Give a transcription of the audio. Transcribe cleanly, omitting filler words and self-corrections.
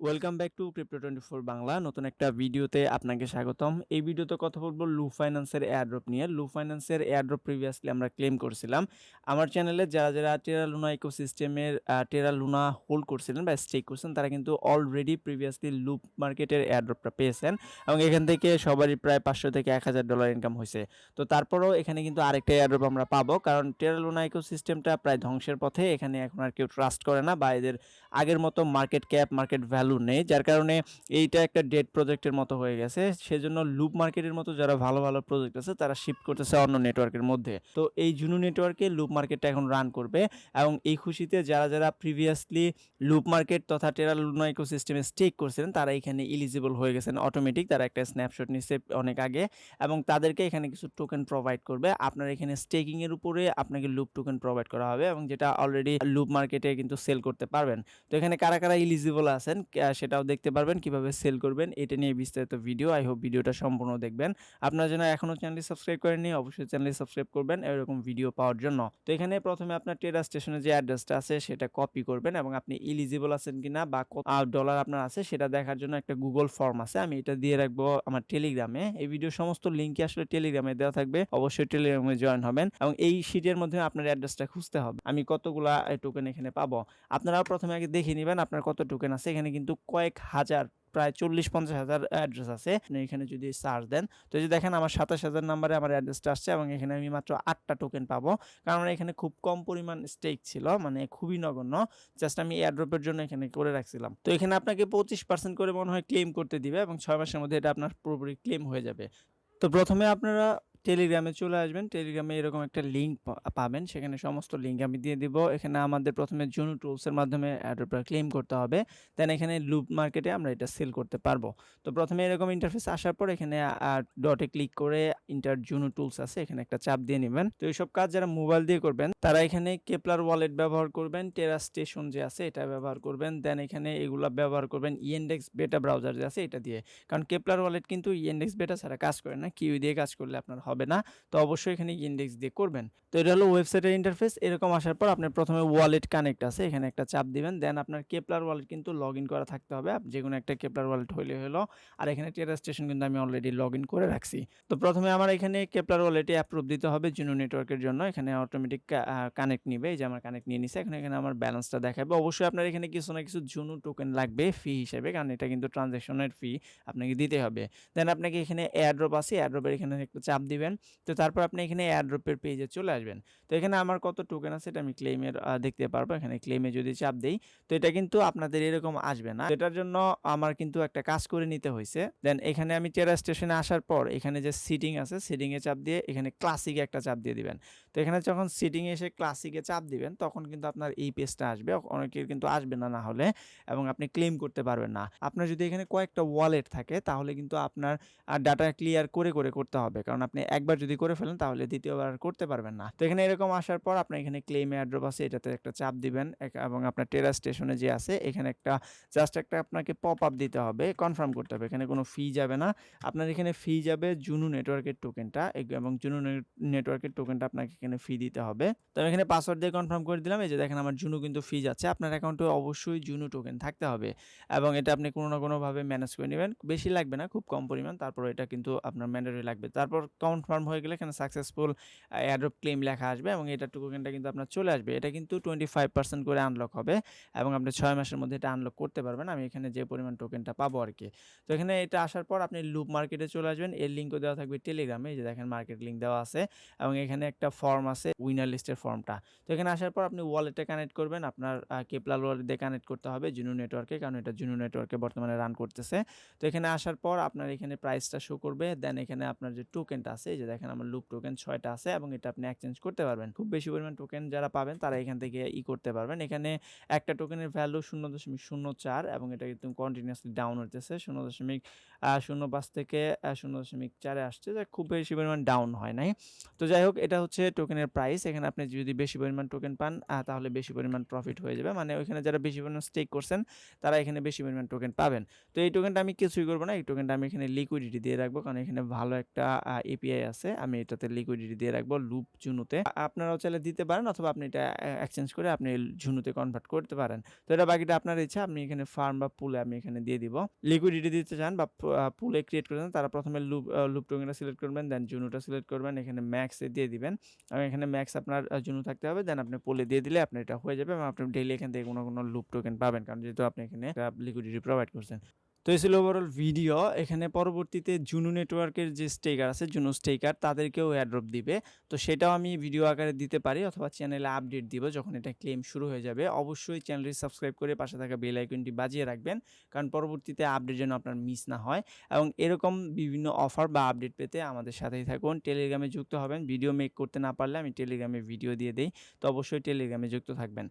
Welcome back to crypto 24 Bangla. নতুন একটা ভিডিওতে আপনাকে স্বাগতম। এই ভিডিওতে কথা বলবো লু ফাইন্যান্সের এয়ারড্রপ নিয়ে। লু ফাইন্যান্সের এয়ারড্রপ প্রিভিয়াসলি আমরা ক্লেম করছিলাম। আমার চ্যানেলে যারা terraLuna ইকোসিস্টেমের terraLuna হোল্ড করছিলেন বা স্টেক করছেন তারা কিন্তু অলরেডি প্রিভিয়াসলি লুপ মার্কেটের এয়ারড্রপটা পেয়েছেন এবং এখান থেকে সবারই প্রায় $500 থেকে $1000 ইনকাম হয়েছে। তো তারপরেও এখানে কিন্তু আরেকটা এয়ারড্রপ আমরা পাবো, কারণ terraLuna ইকোসিস্টেমটা প্রায় ধ্বংসের পথে। এখানে এখন আর কেউ ট্রাস্ট করে না বা এদের আগের মতো মার্কেট ক্যাপ মার্কেট ভ্যালু নেই, যার কারণে এইটা একটা ডেড প্রজেক্টের মতো হয়ে গেছে। সেজন্য লুপ মার্কেটের মতো যারা ভালো ভালো প্রজেক্ট আছে তারা শিফট করতেছে অন্য নেটওয়ার্কের মধ্যে। তো এই জুনো নেটওয়ার্কে লুপ মার্কেটটা এখন রান করবে এবং এই খুশিতে যারা প্রিভিয়াসলি লুপ মার্কেট তথা terraLuna ইকোসিস্টেমে স্টেক করছিলেন তারা এখানে এলিজিবল হয়ে গেছেন অটোমেটিক। তারা একটা স্ন্যাপশট নিচ্ছে অনেক আগে এবং তাদেরকে এখানে কিছু টোকেন প্রোভাইড করবে। আপনার এখানে স্টেকিং এর উপরে আপনাকে লুপ টোকেন প্রোভাইড করা হবে এবং যেটা অলরেডি লুপ মার্কেটে কিন্তু সেল করতে পারবেন। তো এখানে কারা এলিজিবল আছেন সেটাও দেখতে পারবেন, কিভাবে সেল করবেন এটা নিয়ে বিস্তারিত ভিডিও। আই হোপ ভিডিওটা সম্পূর্ণ দেখবেন। আপনারা যারা এখনো চ্যানেলটি সাবস্ক্রাইব করেননি অবশ্যই চ্যানেলটি সাবস্ক্রাইব করবেন এরকম ভিডিও পাওয়ার জন্য। তো এখানে প্রথমে আপনার ট্রেডার স্টেশনের যে অ্যাড্রেসটা আছে সেটা কপি করবেন এবং আপনি এলিজিবল আছেন কিনা বা কত ডলার আপনার আছে সেটা দেখার জন্য একটা গুগল ফর্ম আছে, আমি এটা দিয়ে রাখবো আমার টেলিগ্রামে। এই ভিডিও সমস্ত লিঙ্কই আসলে টেলিগ্রামে দেওয়া থাকবে, অবশ্যই টেলিগ্রামে জয়েন হবেন এবং এই শিটের মধ্যে আপনার অ্যাড্রেসটা খুঁজতে হবে আমি কতগুলা টোকেন এখানে পাবো। আপনারাও প্রথমে আগে দেখে নেবেন আপনার কত টোকেন আছে। এখানে কিন্তু কয়েক হাজার, প্রায় 40-50 হাজার অ্যাড্রেস আছে। আপনি এখানে যদি সার্চ দেন তো এই যে দেখেন আমার 27,000 নাম্বারে আমার অ্যাড্রেসটা আসছে এবং এখানে আমি মাত্র 8টা টোকেন পাবো, কারণ এখানে খুব কম পরিমাণ স্টেক ছিল, মানে খুবই নগণ্য। জাস্ট আমি এয়ারড্রপের জন্য এখানে করে রাখছিলাম। তো এখানে আপনাকে 25% করে মনে হয় ক্লেম করতে দিবে এবং 6 মাসের মধ্যে এটা আপনার পুরোপুরি ক্লেম হয়ে যাবে। তো প্রথমে আপনারা টেলিগ্রামে চলে আসবেন। টেলিগ্রামে এরকম একটা লিঙ্ক পাবেন, সেখানে সমস্ত লিঙ্ক আমি দিয়ে দিব। এখানে আমাদের প্রথমে জুনো টুলসের মাধ্যমে অ্যাড্রপটা ক্লেম করতে হবে, দেন এখানে লুপ মার্কেটে আমরা এটা সেল করতে পারবো। তো প্রথমে এরকম ইন্টারফেস আসার পর এখানে ডটে ক্লিক করে ইন্টার জুনো টুলস আছে এখানে একটা চাপ দিয়ে নেবেন। তো এইসব কাজ যারা মোবাইল দিয়ে করবেন তারা এখানে কেপলার ওয়ালেট ব্যবহার করবেন, টেরা স্টেশন যে আছে এটা ব্যবহার করবেন, দেন এখানে এগুলা ব্যবহার করবেন ইএনডেক্স বেটা ব্রাউজার যে আছে এটা দিয়ে, কারণ কেপলার ওয়ালেট কিন্তু ইএনডেক্স বেটা ছাড়া কাজ করে না, কিউ দিয়ে কাজ করলে আপনার হবে না। তো অবশ্যই এখানে ইনডেক্স দিয়ে করবেন। তো এটা হলো ওয়েবসাইটের ইন্টারফেস। এরকম আসার পর আপনার প্রথমে ওয়ালেট কানেক্ট আছে এখানে একটা চাপ দিবেন, দেন আপনার কেপলার ওয়ালেট কিন্তু লগ ইন করা থাকতে হবে, যে কোনো একটা কেপলার ওয়ালেট হইলে হলো। আর এখানে টেরা স্টেশন কিন্তু আমি অলরেডি লগ ইন করে রাখছি। তো প্রথমে আমার এখানে কেপলার ওয়ালেটে অ্যাপ্রুভ দিতে হবে জুনো নেটওয়ার্কের জন্য। এখানে অটোমেটিক কানেক্ট নিবে, এই যে আমার কানেক্ট নিয়ে নিছে। এখানে আমার ব্যালেন্সটা দেখাবে। অবশ্যই আপনার এখানে কিছু না কিছু জুনো টোকেন লাগবে ফি হিসেবে, কারণ এটা কিন্তু ট্রানজ্যাকশনের ফি আপনাকে দিতে হবে। দেন আপনাকে এখানে এয়ারড্রপ আছে, এয়ারড্রপের এখানে একটা চাপ দিবেন। তো তারপর আপনি এখানে এয়ারড্রপের পেজে চলে আসবেন। তো এখানে আমার কত টোকেন আছে এটা আমি ক্লেমের দেখতে পারবো। এখানে ক্লেমে যদি চাপ দেই তো এটা কিন্তু আপনাদের এরকম আসবে না। এটার জন্য আমার কিন্তু একটা কাজ করে নিতে হয়েছে। দেন এখানে আমি টেরা স্টেশনে আসার পর এখানে যে সিটিং আছে সিটিংয়ে চাপ দিয়ে এখানে ক্লাসিকে একটা চাপ দিয়ে দিবেন। তো এখানে যখন সিটিংয়ে এসে ক্লাসিকে চাপ দিবেন তখন কিন্তু আপনার এই পেজটা আসবে, অনেকের কিন্তু আসবে না না হলে, এবং আপনি ক্লেম করতে পারবেন না। আপনার যদি এখানে কয়েকটা ওয়ালেট থাকে তাহলে কিন্তু আপনার ডাটা ক্লিয়ার করে করতে হবে, কারণ আপনি একবার যদি করে ফেলেন তাহলে দ্বিতীয়বার করতে পারবেন না। তো এখানে এরকম আসার পর আপনার এখানে ক্লেম এয়ারড্রপ আছে এটাতে একটা চাপ দিবেন এবং আপনার টেরা স্টেশনে যে আছে এখানে একটা জাস্ট একটা আপনাকে পপ আপ দিতে হবে, কনফার্ম করতে হবে। এখানে কোনো ফি যাবে না, আপনার এখানে ফি যাবে জুনো নেটওয়ার্কের টোকেনটা এবং জুনো নেটওয়ার্কের টোকেনটা আপনাকে এখানে ফি দিতে হবে। তো আমি এখানে পাসওয়ার্ড দিয়ে কনফার্ম করে দিলাম। এই যে দেখেন আমার জুনো কিন্তু ফি যাচ্ছে। আপনার অ্যাকাউন্টে অবশ্যই জুনো টোকেন থাকতে হবে এবং এটা আপনি কোনো না কোনোভাবে ম্যানেজ করে নেবেন। বেশি লাগবে না, খুব কম পরিমাণ, তারপর এটা কিন্তু আপনার ম্যান্ডেটরি লাগবে। তারপর কনফার্ম হয়ে গেলে এখানে সাকসেসফুল এয়ারড্রপ ক্লেম লেখা আসবে এবং এটা টোকেনটা কিন্তু আপনার চলে আসবে। এটা কিন্তু 25% করে আনলক হবে এবং আপনি 6 মাসের মধ্যে এটা আনলক করতে পারবেন। আমি এখানে যে পরিমাণ টোকেনটা পাবো আর কি। তো এখানে এটা আসার পর আপনি লুপ মার্কেটে চলে আসবেন। এর লিঙ্কও দেওয়া থাকবে টেলিগ্রামে, এই যে দেখেন মার্কেট লিঙ্ক দেওয়া আছে এবং এখানে একটা ফর্ম আছে উইনার লিস্টের ফর্মটা। তো এখানে আসার পর আপনি ওয়ালেটে কানেক্ট করবেন, আপনার কেপলার ওয়ালেট দিয়ে কানেক্ট করতে হবে জুনো নেটওয়ার্কে, কারণ এটা জুনো নেটওয়ার্কে বর্তমানে রান করতেছে। তো এখানে আসার পর আপনার এখানে প্রাইসটা শো করবে, দেন এখানে আপনার যে টোকেনটা আছে, এই যে দেখেন আমার লুপ টোকেন 6টা আছে এবং এটা আপনি এক্সচেঞ্জ করতে পারবেন। খুব বেশি পরিমাণ টোকেন যারা পাবেন তারা এখান থেকে করতে পারবেন। এখানে একটা টোকেনের ভ্যালু 0.04 এবং এটা কিন্তু কন্টিনিউয়াসলি ডাউন হতেছে 0.05 থেকে 0.4 আসছে, যা খুব বেশি পরিমাণ ডাউন হয় নাই। তো যাই হোক, এটা হচ্ছে টোকেনের প্রাইস। এখানে আপনি যদি বেশি পরিমাণ টোকেন পান তাহলে বেশি পরিমাণ প্রফিট হয়ে যাবে, মানে ওইখানে যারা বেশি পরিমাণ স্টেক করছেন তারা এখানে বেশি পরিমাণ টোকেন পাবেন। তো এই টোকেনটা আমি কিছুই করবো না, এই টোকেনটা আমি এখানে লিকুইডিটি দিয়ে রাখবো, কারণ এখানে ভালো একটা এপিআই আছে, আমি এটাতে লিকুইডিটি দিয়ে রাখবো লুপ জুনোতে। আপনারাও চাইলে দিতে পারেন অথবা আপনি এটা এক্সচেঞ্জ করে আপনি জুনোতে কনভার্ট করতে পারেন। তো এটা বাকিটা আপনার ইচ্ছা, আপনি এখানে ফার্ম বা পুলে আমি এখানে দিয়ে দিব। লিকুইডিটি দিতে চান বা পুলে ক্রিয়েট করে দেন, তারা প্রথমে লুপ টোকেনটা সিলেক্ট করবেন, দেন জুনোটা সিলেক্ট করবেন, এখানে ম্যাক্সে দিয়ে দিবেন। এবং এখানে ম্যাক্স আপনার জুনো থাকতে হবে, দেন আপনি পুলে দিয়ে দিলে আপনার এটা হয়ে যাবে এবং আপনি ডেইলি এখান থেকে কোনো লুপ টোকেন পাবেন, কারণ যেহেতু আপনি এখানে লিকুইডিটি প্রোভাইড করছেন। তো এই ছিল ওভারঅল ভিডিও। এখানে পরবর্তীতে জুনো নেটওয়ার্কের যে স্টেকার আছে, জুনো স্টেকার, তাদেরকেও এয়ারড্রপ দিবে। তো সেটাও আমি ভিডিও আকারে দিতে পারি অথবা চ্যানেলে আপডেট দিব যখন এটা ক্লেম শুরু হয়ে যাবে। অবশ্যই চ্যানেলটি সাবস্ক্রাইব করে পাশে থাকা বেল আইকনটি বাজিয়ে রাখবেন, কারণ পরবর্তীতে আপডেট যেন আপনার মিস না হয়। এবং এরকম বিভিন্ন অফার বা আপডেট পেতে আমাদের সাথেই থাকুন। টেলিগ্রামে যুক্ত হবেন। ভিডিও মেক করতে না পারলে আমি টেলিগ্রামে ভিডিও দিয়ে দেই, তো অবশ্যই টেলিগ্রামে যুক্ত থাকবেন।